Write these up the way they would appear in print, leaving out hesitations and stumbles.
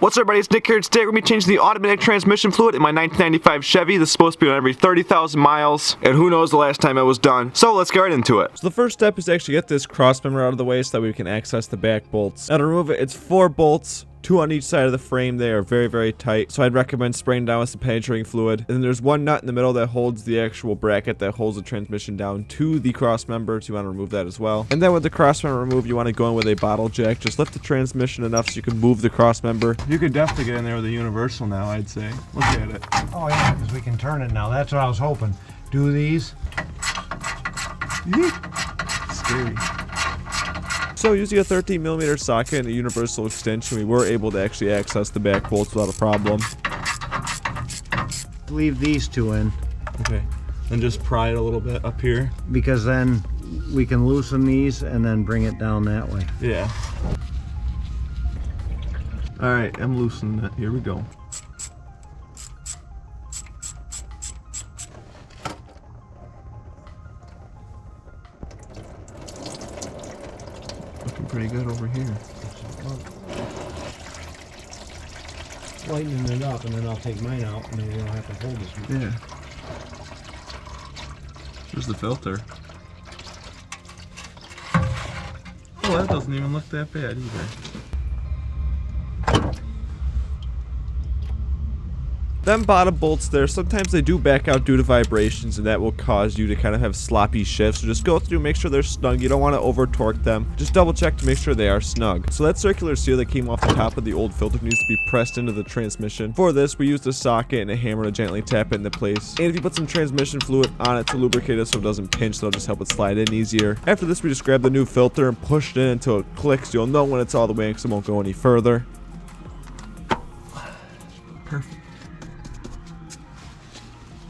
What's up, everybody? It's Nick here. Today we're going to be changing the automatic transmission fluid in my 1995 Chevy. This is supposed to be on every 30,000 miles, and who knows the last time it was done. So let's get right into it. So the first step is to actually get this cross member out of the way so that we can access the back bolts. Now to remove it, it's 4 bolts. 2 on each side of the frame. They are very, very tight, so I'd recommend spraying down with some penetrating fluid. And then there's one nut in the middle that holds the actual bracket that holds the transmission down to the cross member, so you want to remove that as well. And then with the cross member removed, you want to go in with a bottle jack. Just lift the transmission enough so you can move the cross member. You could definitely get in there with a universal now, I'd say. Look at it. Oh yeah, because we can turn it now. That's what I was hoping. Do these. Scary. So using a 13mm socket and a universal extension, we were able to actually access the back bolts without a problem. Leave these 2 in, Okay. And just pry it a little bit up here. because then we can loosen these and then bring it down that way. Yeah. Alright, I'm loosening it. Here we go. Looking pretty good over here. Lightening it up, and then I'll take mine out, and then we don't have to hold this one. Yeah. Here's the filter. Oh, that doesn't even look that bad either. Them bottom bolts there, sometimes they do back out due to vibrations, and that will cause you to kind of have sloppy shifts. So just go through, make sure they're snug. You don't want to over torque them. Just double check to make sure they are snug. So that circular seal that came off the top of the old filter needs to be pressed into the transmission. For this, we used a socket and a hammer to gently tap it into place. And if you put some transmission fluid on it to lubricate it so it doesn't pinch, that'll just help it slide in easier. After this, we just grab the new filter and push it in until it clicks. You'll know when it's all the way in because it won't go any further. Perfect.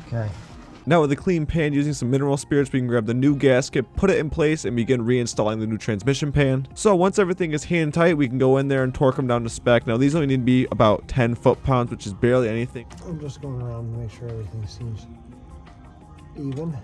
Okay. Now with a clean pan using some mineral spirits, we can grab the new gasket, put it in place, and begin reinstalling the new transmission pan. So once everything is hand tight, we can go in there and torque them down to spec. Now these only need to be about 10 foot-pounds, which is barely anything. I'm just going around to make sure everything seems even.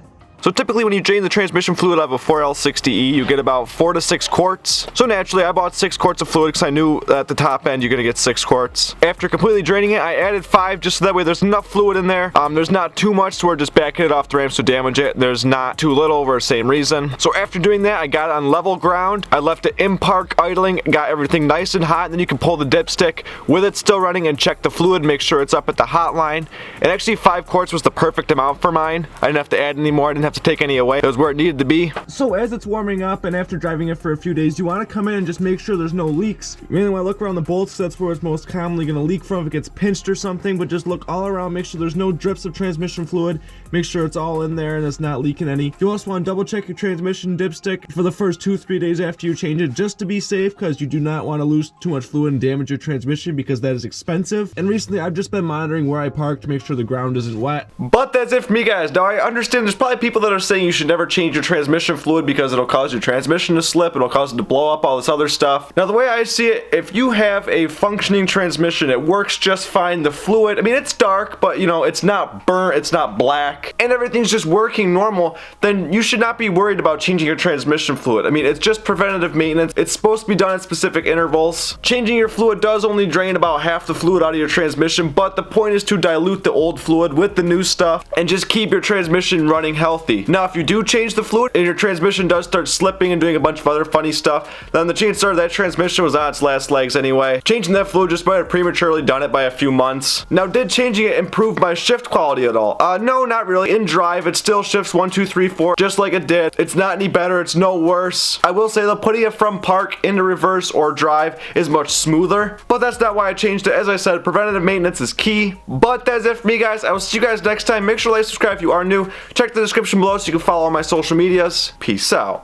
So typically when you drain the transmission fluid out of a 4L60E, you get about 4 to 6 quarts. So naturally I bought 6 quarts of fluid because I knew at the top end you're going to get 6 quarts. After completely draining it, I added 5 just so that way there's enough fluid in there. There's not too much to where just backing it off the ramps to damage it. There's not too little for the same reason. So after doing that, I got it on level ground. I left it in park idling, got everything nice and hot, and then you can pull the dipstick with it still running and check the fluid, make sure it's up at the hot line. And actually 5 quarts was the perfect amount for mine. I didn't have to add any more. I didn't have to take any away. It was where it needed to be. So as it's warming up and after driving it for a few days, you want to come in and just make sure there's no leaks. You mainly want to look around the bolts. That's where it's most commonly going to leak from if it gets pinched or something, but just look all around, make sure there's no drips of transmission fluid, make sure it's all in there and it's not leaking any. You also want to double check your transmission dipstick for the first 2-3 days after you change it, just to be safe, because you do not want to lose too much fluid and damage your transmission, because that is expensive. And recently I've just been monitoring where I park to make sure the ground isn't wet. But that's it for me, guys. Now I understand there's probably people that are saying you should never change your transmission fluid because it'll cause your transmission to slip, it'll cause it to blow up, all this other stuff. Now the way I see it, if you have a functioning transmission, it works just fine. The fluid, I mean, it's dark, but you know, it's not burnt, it's not black, and everything's just working normal, then you should not be worried about changing your transmission fluid. I mean, it's just preventative maintenance. It's supposed to be done at specific intervals. Changing your fluid does only drain about half the fluid out of your transmission, but the point is to dilute the old fluid with the new stuff and just keep your transmission running healthy. Now if you do change the fluid and your transmission does start slipping and doing a bunch of other funny stuff, then the chances are that transmission was on its last legs anyway. Changing that fluid just might have prematurely done it by a few months. Now did changing it improve my shift quality at all? No, not really. In drive it still shifts 1, 2, 3, 4 just like it did. It's not any better, it's no worse. I will say though, putting it from park into reverse or drive is much smoother, but that's not why I changed it. As I said, preventative maintenance is key. But that's it for me, guys. I will see you guys next time. Make sure to like, subscribe if you are new. Check the description below so you can follow all my social medias. Peace out.